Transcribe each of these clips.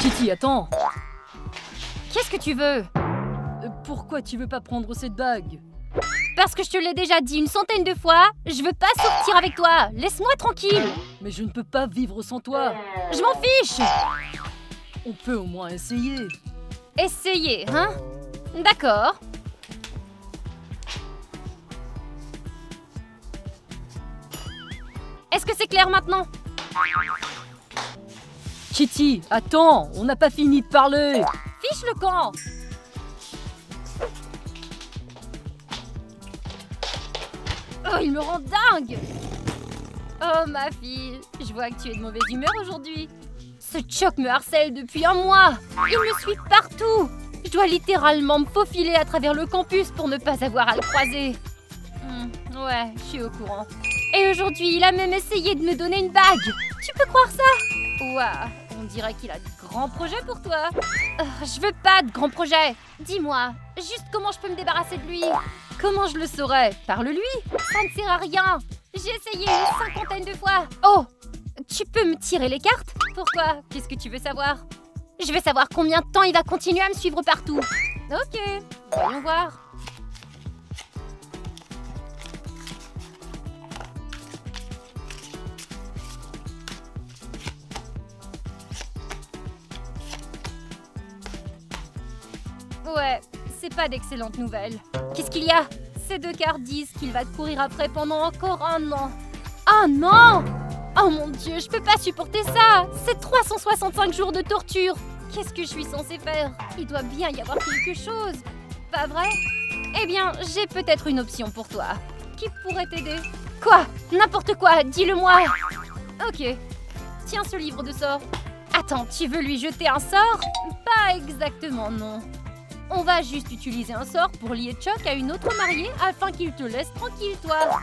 Kitty, attends. Qu'est-ce que tu veux? Pourquoi tu veux pas prendre cette bague? Parce que je te l'ai déjà dit une centaine de fois, je veux pas sortir avec toi. Laisse-moi tranquille. Mais je ne peux pas vivre sans toi. Je m'en fiche. On peut au moins essayer. Essayez, hein? D'accord. Est-ce que c'est clair maintenant? Kitty, attends, on n'a pas fini de parler. Fiche le camp. Oh, il me rend dingue. Oh, ma fille, je vois que tu es de mauvaise humeur aujourd'hui. Ce Chuck me harcèle depuis un mois. Il me suit partout. Je dois littéralement me faufiler à travers le campus pour ne pas avoir à le croiser. Ouais, je suis au courant. Et aujourd'hui, il a même essayé de me donner une bague. Tu peux croire ça? Ouah, on dirait qu'il a de grands projets pour toi. Je veux pas de grands projets. Dis-moi, juste comment je peux me débarrasser de lui? Comment je le saurais? Parle-lui. Ça ne sert à rien. J'ai essayé une cinquantaine de fois. Oh, tu peux me tirer les cartes? Pourquoi? Qu'est-ce que tu veux savoir? Je veux savoir combien de temps il va continuer à me suivre partout. Ok, voyons voir. Ouais, c'est pas d'excellentes nouvelles. Qu'est-ce qu'il y a? Ces deux cartes disent qu'il va te courir après pendant encore un an. Oh non! Oh mon Dieu, je peux pas supporter ça! C'est 365 jours de torture! Qu'est-ce que je suis censée faire? Il doit bien y avoir quelque chose. Pas vrai? Eh bien, j'ai peut-être une option pour toi. Qui pourrait t'aider? Quoi? N'importe quoi, dis-le-moi! Ok. Tiens ce livre de sorts. Attends, tu veux lui jeter un sort? Pas exactement, non. On va juste utiliser un sort pour lier Chuck à une autre mariée afin qu'il te laisse tranquille, toi.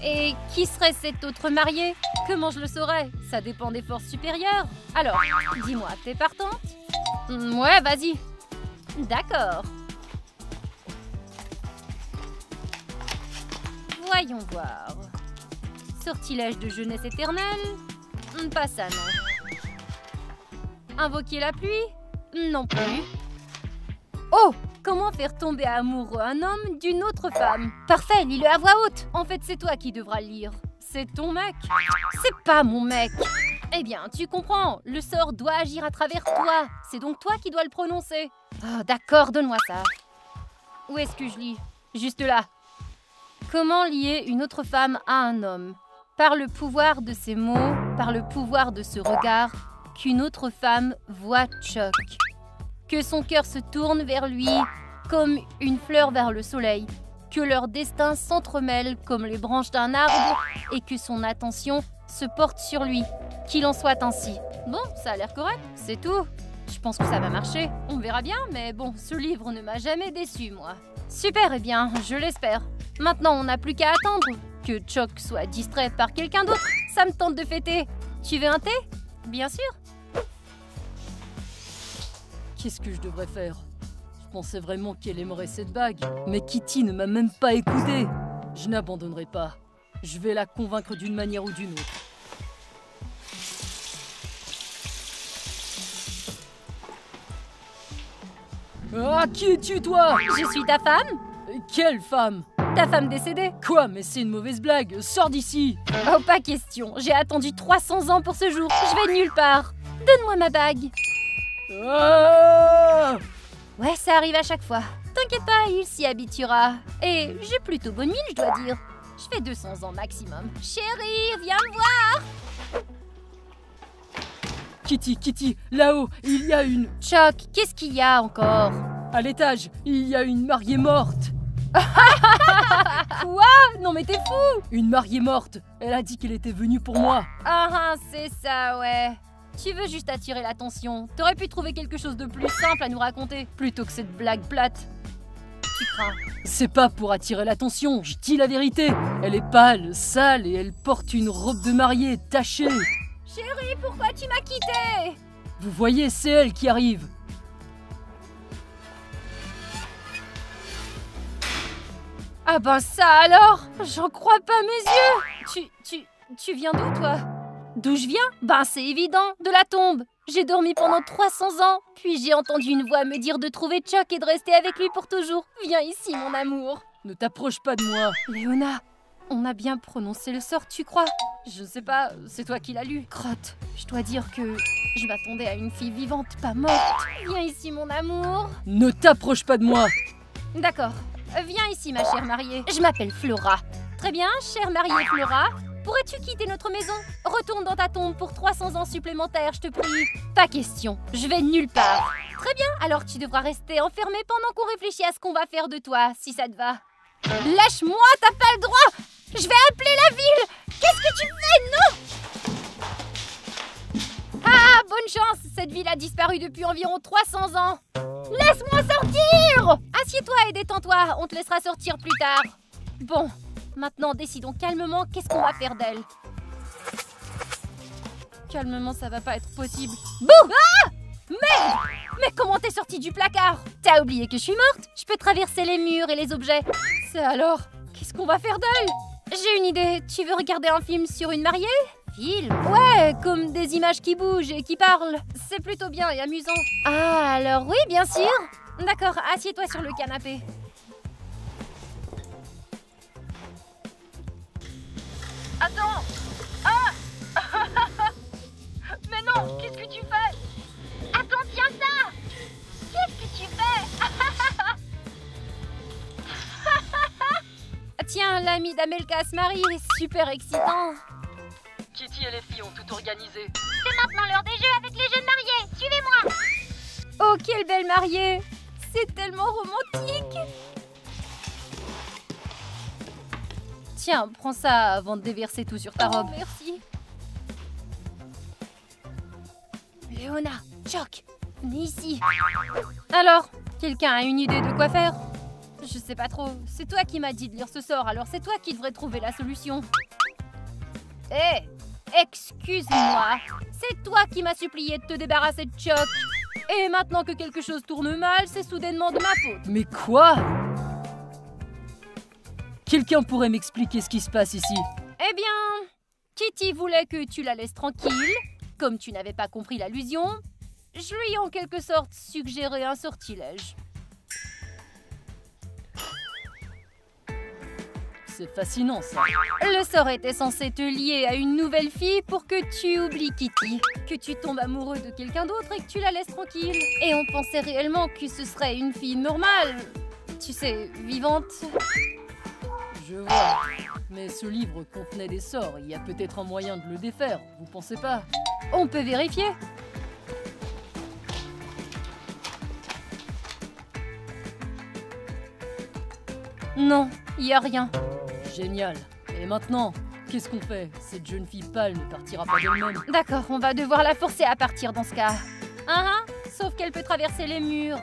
Et qui serait cette autre mariée? Comment je le saurais? Ça dépend des forces supérieures. Alors, dis-moi, t'es partante? Ouais, vas-y. D'accord. Voyons voir. Sortilège de jeunesse éternelle? Pas ça, non. Invoquer la pluie? Non plus. Oh! Comment faire tomber amoureux un homme d'une autre femme? Parfait, lis-le à voix haute. En fait, c'est toi qui devras le lire. C'est ton mec. C'est pas mon mec. Eh bien, tu comprends. Le sort doit agir à travers toi. C'est donc toi qui dois le prononcer. Oh, d'accord, donne-moi ça. Où est-ce que je lis? Juste là. Comment lier une autre femme à un homme? Par le pouvoir de ces mots, par le pouvoir de ce regard, qu'une autre femme voit Chuck. Que son cœur se tourne vers lui comme une fleur vers le soleil, que leur destin s'entremêle comme les branches d'un arbre et que son attention se porte sur lui. Qu'il en soit ainsi. Bon, ça a l'air correct, c'est tout. Je pense que ça va marcher. On verra bien, mais bon, ce livre ne m'a jamais déçu, moi. Super, eh bien, je l'espère. Maintenant, on n'a plus qu'à attendre que Chuck soit distrait par quelqu'un d'autre. Ça me tente de fêter. Tu veux un thé? Bien sûr. Qu'est-ce que je devrais faire? Je pensais vraiment qu'elle aimerait cette bague. Mais Kitty ne m'a même pas écouté. Je n'abandonnerai pas. Je vais la convaincre d'une manière ou d'une autre. Ah, qui es-tu, toi? Je suis ta femme? Quelle femme? Ta femme décédée? Quoi? Mais c'est une mauvaise blague. Sors d'ici. Oh, pas question. J'ai attendu 300 ans pour ce jour. Je vais nulle part. Donne-moi ma bague. Ah! Ouais, ça arrive à chaque fois. T'inquiète pas, il s'y habituera. Et j'ai plutôt bonne mine, je dois dire. Je fais 200 ans maximum. Chérie, viens me voir. Kitty, Kitty, là-haut, il y a une... Chuck, qu'est-ce qu'il y a encore? À l'étage, il y a une mariée morte. Quoi? Non mais t'es fou! Une mariée morte. Elle a dit qu'elle était venue pour moi. Ah, c'est ça, ouais. Tu veux juste attirer l'attention. T'aurais pu trouver quelque chose de plus simple à nous raconter, plutôt que cette blague plate. Tu crains. C'est pas pour attirer l'attention, je dis la vérité. Elle est pâle, sale et elle porte une robe de mariée tachée. Chérie, pourquoi tu m'as quitté? Vous voyez, c'est elle qui arrive. Ah ben ça alors! J'en crois pas mes yeux! Tu viens d'où, toi? D'où je viens? Ben c'est évident, de la tombe. J'ai dormi pendant 300 ans, puis j'ai entendu une voix me dire de trouver Chuck et de rester avec lui pour toujours. Viens ici, mon amour. Ne t'approche pas de moi. Léona, on a bien prononcé le sort, tu crois? Je ne sais pas, c'est toi qui l'as lu. Crotte, je dois dire que je m'attendais à une fille vivante, pas morte. Viens ici, mon amour. Ne t'approche pas de moi. D'accord, viens ici, ma chère mariée. Je m'appelle Flora. Très bien, chère mariée Flora. Pourrais-tu quitter notre maison? Retourne dans ta tombe pour 300 ans supplémentaires, je te prie. Pas question, je vais nulle part. Très bien, alors tu devras rester enfermée pendant qu'on réfléchit à ce qu'on va faire de toi, si ça te va. Lâche-moi, t'as pas le droit! Je vais appeler la ville! Qu'est-ce que tu fais? Non! Ah, bonne chance! Cette ville a disparu depuis environ 300 ans. Laisse-moi sortir! Assieds-toi et détends-toi, on te laissera sortir plus tard. Bon, maintenant décidons calmement qu'est-ce qu'on va faire d'elle. Calmement, ça va pas être possible. Bouh! Ah! Merde! Mais comment t'es sortie du placard? T'as oublié que je suis morte? Je peux traverser les murs et les objets. C'est alors? Qu'est-ce qu'on va faire d'elle? J'ai une idée. Tu veux regarder un film sur une mariée? Film? Ouais, comme des images qui bougent et qui parlent. C'est plutôt bien et amusant. Ah, alors oui, bien sûr. D'accord, assieds-toi sur le canapé. Attends! Ah! Mais non, qu'est-ce que tu fais? Attends, tiens ça! Qu'est-ce que tu fais? Tiens, l'ami d'Amelka se marie, super excitant. Kitty et les filles ont tout organisé. C'est maintenant l'heure des jeux avec les jeunes mariés. Suivez-moi. Oh, quelle belle mariée. C'est tellement romantique. Tiens, prends ça avant de déverser tout sur ta robe. Merci. Léona, Chuck, venez ici. Alors, quelqu'un a une idée de quoi faire? Je sais pas trop. C'est toi qui m'as dit de lire ce sort, alors c'est toi qui devrais trouver la solution. Hé, excuse-moi. C'est toi qui m'as supplié de te débarrasser de Chuck. Et maintenant que quelque chose tourne mal, c'est soudainement de ma faute. Mais quoi? Quelqu'un pourrait m'expliquer ce qui se passe ici? Eh bien, Kitty voulait que tu la laisses tranquille. Comme tu n'avais pas compris l'allusion, je lui ai en quelque sorte suggéré un sortilège. C'est fascinant, ça. Le sort était censé te lier à une nouvelle fille pour que tu oublies Kitty, que tu tombes amoureux de quelqu'un d'autre et que tu la laisses tranquille. Et on pensait réellement que ce serait une fille normale, tu sais, vivante. Je vois. Mais ce livre contenait des sorts. Il y a peut-être un moyen de le défaire, vous pensez pas? On peut vérifier. Non, il n'y a rien. Génial. Et maintenant, qu'est-ce qu'on fait? Cette jeune fille pâle ne partira pas d'elle-même. D'accord, on va devoir la forcer à partir dans ce cas. Sauf qu'elle peut traverser les murs.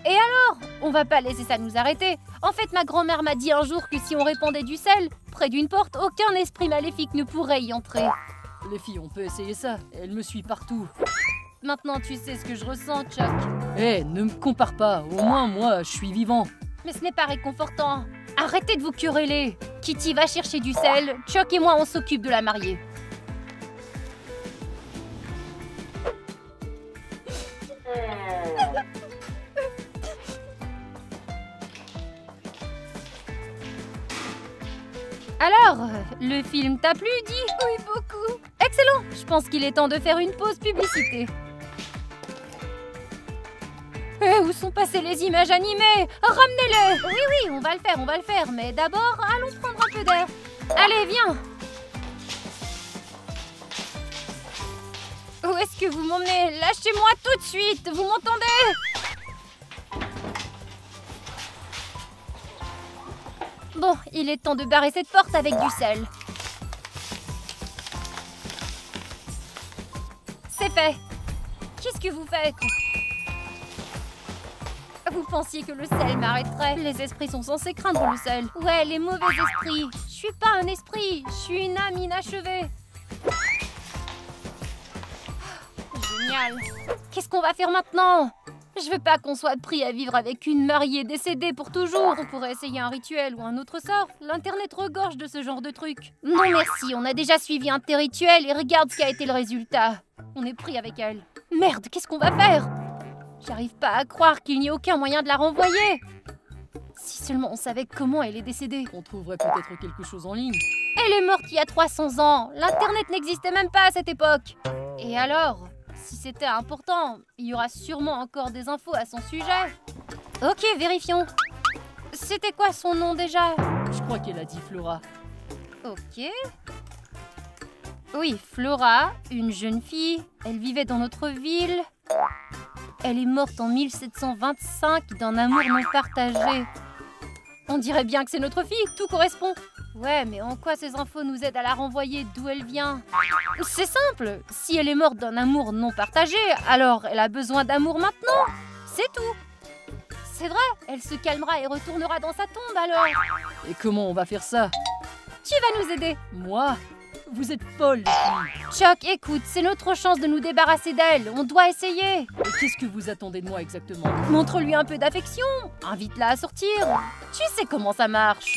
Et alors? On va pas laisser ça nous arrêter. En fait, ma grand-mère m'a dit un jour que si on répandait du sel près d'une porte, aucun esprit maléfique ne pourrait y entrer. Les filles, on peut essayer ça. Elle me suit partout. Maintenant, tu sais ce que je ressens, Chuck. Hé, ne me compare pas. Au moins, moi, je suis vivant. Mais ce n'est pas réconfortant. Arrêtez de vous quereller. Kitty va chercher du sel. Chuck et moi, on s'occupe de la mariée. Alors, le film t'a plu, dis? Oui, beaucoup. Excellent. Je pense qu'il est temps de faire une pause publicité. Où sont passées les images animées? Ramenez-les! Oui, on va le faire. Mais d'abord, allons prendre un peu d'air. Allez, viens! Où est-ce que vous m'emmenez? Lâchez-moi tout de suite! Vous m'entendez? Bon, il est temps de barrer cette porte avec du sel. C'est fait. Qu'est-ce que vous faites? Vous pensiez que le sel m'arrêterait? Les esprits sont censés craindre le sel. Ouais, les mauvais esprits. Je suis pas un esprit, je suis une âme inachevée. Génial. Qu'est-ce qu'on va faire maintenant? Je veux pas qu'on soit pris à vivre avec une mariée décédée pour toujours. On pourrait essayer un rituel ou un autre sort. L'internet regorge de ce genre de trucs. Non merci, on a déjà suivi un de tes rituels et regarde ce qu'a été le résultat. On est pris avec elle. Merde, qu'est-ce qu'on va faire? J'arrive pas à croire qu'il n'y ait aucun moyen de la renvoyer. Si seulement on savait comment elle est décédée. On trouverait peut-être quelque chose en ligne. Elle est morte il y a 300 ans. L'internet n'existait même pas à cette époque. Et alors? Si c'était important, il y aura sûrement encore des infos à son sujet. Ok, vérifions. C'était quoi son nom déjà? Je crois qu'elle a dit Flora. Ok. Oui, Flora, une jeune fille. Elle vivait dans notre ville. Elle est morte en 1725 d'un amour non partagé. On dirait bien que c'est notre fille, tout correspond. Ouais, mais en quoi ces infos nous aident à la renvoyer d'où elle vient? C'est simple, si elle est morte d'un amour non partagé, alors elle a besoin d'amour maintenant. C'est tout. C'est vrai, elle se calmera et retournera dans sa tombe alors. Et comment on va faire ça? Tu vas nous aider. Moi? Vous êtes folle, les filles. Chuck, écoute, c'est notre chance de nous débarrasser d'elle. On doit essayer. Et qu'est-ce que vous attendez de moi exactement? Montre-lui un peu d'affection. Invite-la à sortir. Tu sais comment ça marche.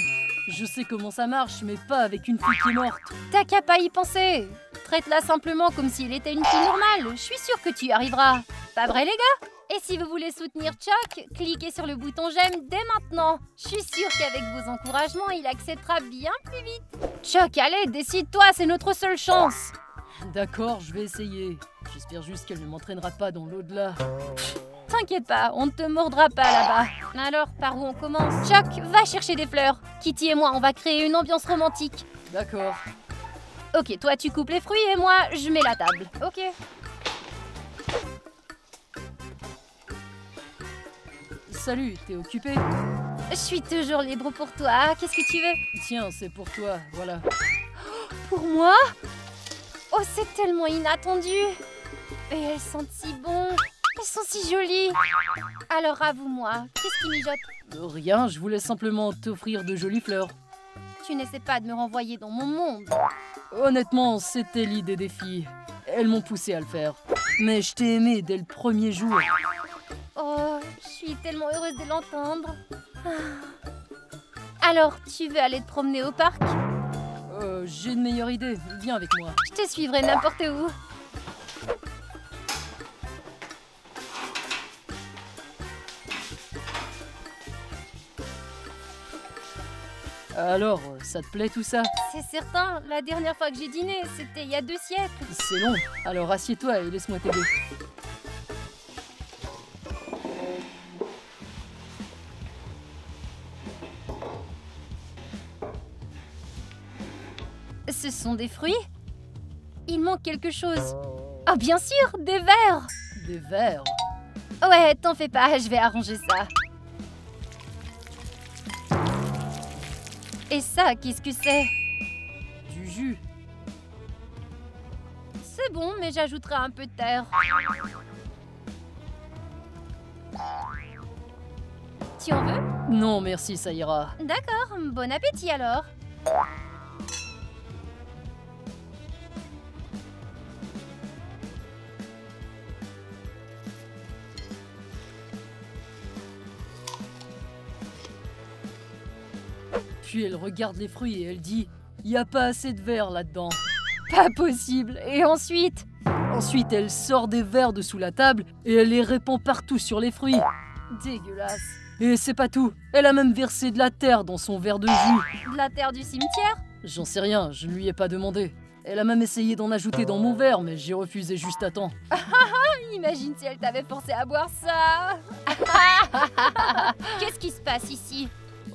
Je sais comment ça marche, mais pas avec une fille qui est morte. T'as qu'à pas y penser. Traite-la simplement comme s'il était une fille normale. Je suis sûre que tu y arriveras. Pas vrai, les gars? Et si vous voulez soutenir Chuck, cliquez sur le bouton j'aime dès maintenant. Je suis sûre qu'avec vos encouragements, il acceptera bien plus vite. Chuck, allez, décide-toi, c'est notre seule chance. D'accord, je vais essayer. J'espère juste qu'elle ne m'entraînera pas dans l'au-delà. T'inquiète pas, on ne te mordra pas là-bas. Alors, par où on commence? Chuck, va chercher des fleurs. Kitty et moi, on va créer une ambiance romantique. D'accord. Ok, toi tu coupes les fruits et moi, je mets la table. Ok. Salut, t'es occupé? Je suis toujours libre pour toi. Qu'est-ce que tu veux? Tiens, c'est pour toi, voilà. Pour moi? Oh, c'est tellement inattendu. Et elles sentent si bon. Elles sont si jolies. Alors, avoue-moi, qu'est-ce qui mijote? Rien, je voulais simplement t'offrir de jolies fleurs. Tu n'essaies pas de me renvoyer dans mon monde. Honnêtement, c'était l'idée des filles. Elles m'ont poussé à le faire. Mais je t'ai aimé dès le premier jour. Oh, je suis tellement heureuse de l'entendre. Alors, tu veux aller te promener au parc? J'ai une meilleure idée. Viens avec moi. Je te suivrai n'importe où. Alors, ça te plaît tout ça? C'est certain, la dernière fois que j'ai dîné, c'était il y a 2 siècles. C'est long. Alors assieds-toi et laisse-moi t'aider. Ce sont des fruits? Il manque quelque chose. Ah, bien sûr, des verres. Des verres? Ouais, t'en fais pas, je vais arranger ça. Et ça, qu'est-ce que c'est? Du jus. C'est bon, mais j'ajouterai un peu de terre. Tu en veux? Non, merci, ça ira. D'accord, bon appétit alors. Puis elle regarde les fruits et elle dit « Y a pas assez de verre là-dedans. » Pas possible. Et ensuite? Ensuite, elle sort des verres de sous la table et elle les répand partout sur les fruits. Dégueulasse. Et c'est pas tout. Elle a même versé de la terre dans son verre de jus. De la terre du cimetière? J'en sais rien, je ne lui ai pas demandé. Elle a même essayé d'en ajouter dans mon verre, mais j'ai refusé juste à temps. Imagine si elle t'avait forcé à boire ça. Qu'est-ce qui se passe ici?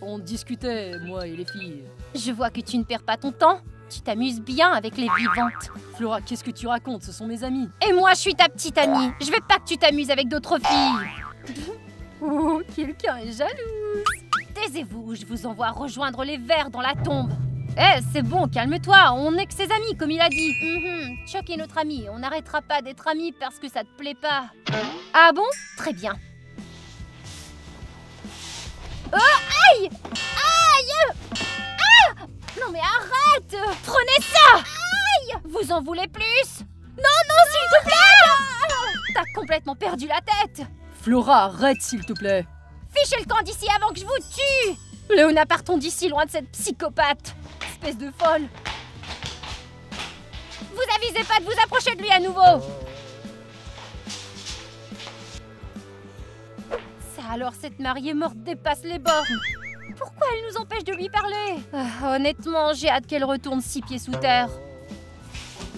On discutait, moi et les filles. Je vois que tu ne perds pas ton temps. Tu t'amuses bien avec les vivantes. Flora, qu'est-ce que tu racontes? Ce sont mes amis. Et moi, je suis ta petite amie. Je veux pas que tu t'amuses avec d'autres filles. Oh, quelqu'un est jalouse. Taisez-vous ou je vous envoie rejoindre les vers dans la tombe. Eh, c'est bon, calme-toi. On n'est que ses amis, comme il a dit. Chuck est notre ami. On n'arrêtera pas d'être amis parce que ça te plaît pas. Ah bon? Très bien. Oh, aïe! Aïe! Ah! Non mais arrête! Prenez ça! Aïe! Vous en voulez plus? Non, non, s'il te plaît! T'as complètement perdu la tête! Flora, arrête s'il te plaît. Fichez le camp d'ici avant que je vous tue! Léona, partons d'ici, loin de cette psychopathe. Espèce de folle. Vous avisez pas de vous approcher de lui à nouveau. Ça alors, cette mariée morte dépasse les bornes. Pourquoi elle nous empêche de lui parler? Honnêtement, j'ai hâte qu'elle retourne 6 pieds sous terre.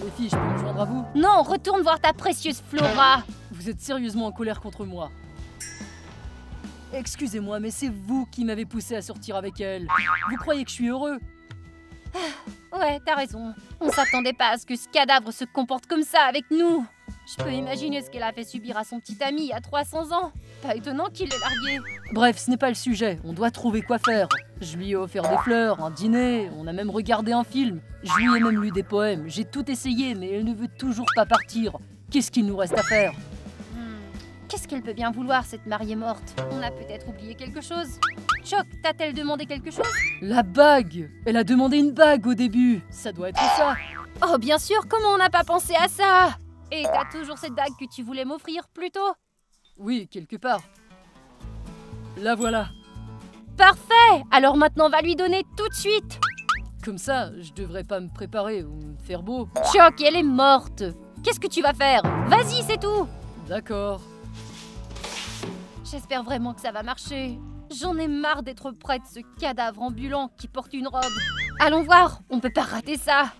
Les filles, je peux me joindre à vous? Non, retourne voir ta précieuse Flora. Vous êtes sérieusement en colère contre moi? Excusez-moi, mais c'est vous qui m'avez poussé à sortir avec elle. Vous croyez que je suis heureux? Ouais, t'as raison. On s'attendait pas à ce que ce cadavre se comporte comme ça avec nous. Je peux imaginer ce qu'elle a fait subir à son petit ami il y a 300 ans. Pas étonnant qu'il l'ait largué. Bref, ce n'est pas le sujet. On doit trouver quoi faire. Je lui ai offert des fleurs, un dîner, on a même regardé un film. Je lui ai même lu des poèmes. J'ai tout essayé, mais elle ne veut toujours pas partir. Qu'est-ce qu'il nous reste à faire? Qu'est-ce qu'elle peut bien vouloir, cette mariée morte? On a peut-être oublié quelque chose. Choc, t'a-t-elle demandé quelque chose? La bague! Elle a demandé une bague au début. Ça doit être ça. Oh, bien sûr, comment on n'a pas pensé à ça? Et t'as toujours cette bague que tu voulais m'offrir plus tôt? Oui, quelque part. La voilà. Parfait! Alors maintenant, va lui donner tout de suite. Comme ça, je devrais pas me préparer ou me faire beau. Choc, elle est morte. Qu'est-ce que tu vas faire? Vas-y, c'est tout. D'accord. J'espère vraiment que ça va marcher. J'en ai marre d'être près de ce cadavre ambulant qui porte une robe. Allons voir, on peut pas rater ça.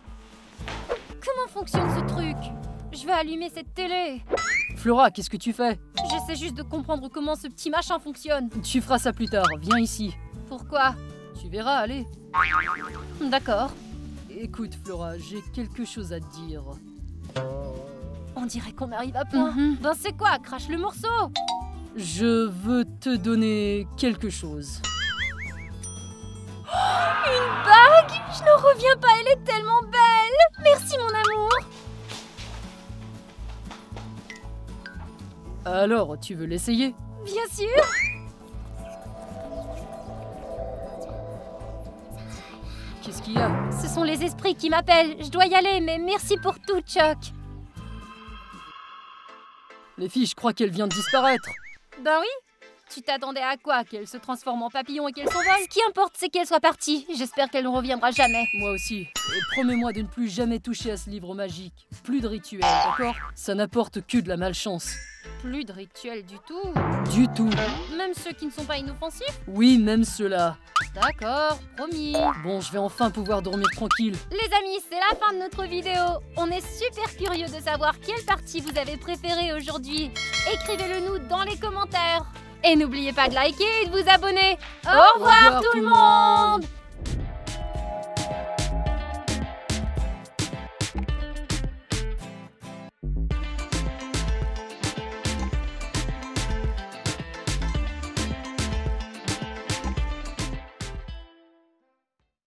Comment fonctionne ce truc? Je vais allumer cette télé. Flora, qu'est-ce que tu fais? J'essaie juste de comprendre comment ce petit machin fonctionne. Tu feras ça plus tard, viens ici. Pourquoi? Tu verras, allez. D'accord. Écoute, Flora, j'ai quelque chose à te dire. On dirait qu'on arrive à point. Ben c'est quoi? Crache le morceau. Je veux te donner quelque chose. Une bague? Je n'en reviens pas, elle est tellement belle. Merci mon amour. Alors, tu veux l'essayer? Bien sûr. Qu'est-ce qu'il y a? Ce sont les esprits qui m'appellent. Je dois y aller, mais merci pour tout, Choc. Les filles, je crois qu'elle vient de disparaître. Ben oui. Tu t'attendais à quoi? Qu'elle se transforme en papillon et qu'elle s'envole? Ce qui importe, c'est qu'elle soit partie. J'espère qu'elle ne reviendra jamais. Moi aussi. Et promets-moi de ne plus jamais toucher à ce livre magique. Plus de rituels, d'accord? Ça n'apporte que de la malchance. Plus de rituels du tout? Du tout. Même ceux qui ne sont pas inoffensifs? Oui, même ceux-là. D'accord, promis. Bon, je vais enfin pouvoir dormir tranquille. Les amis, c'est la fin de notre vidéo. On est super curieux de savoir quelle partie vous avez préférée aujourd'hui. Écrivez-le nous dans les commentaires. Et n'oubliez pas de liker et de vous abonner. Au revoir tout le monde!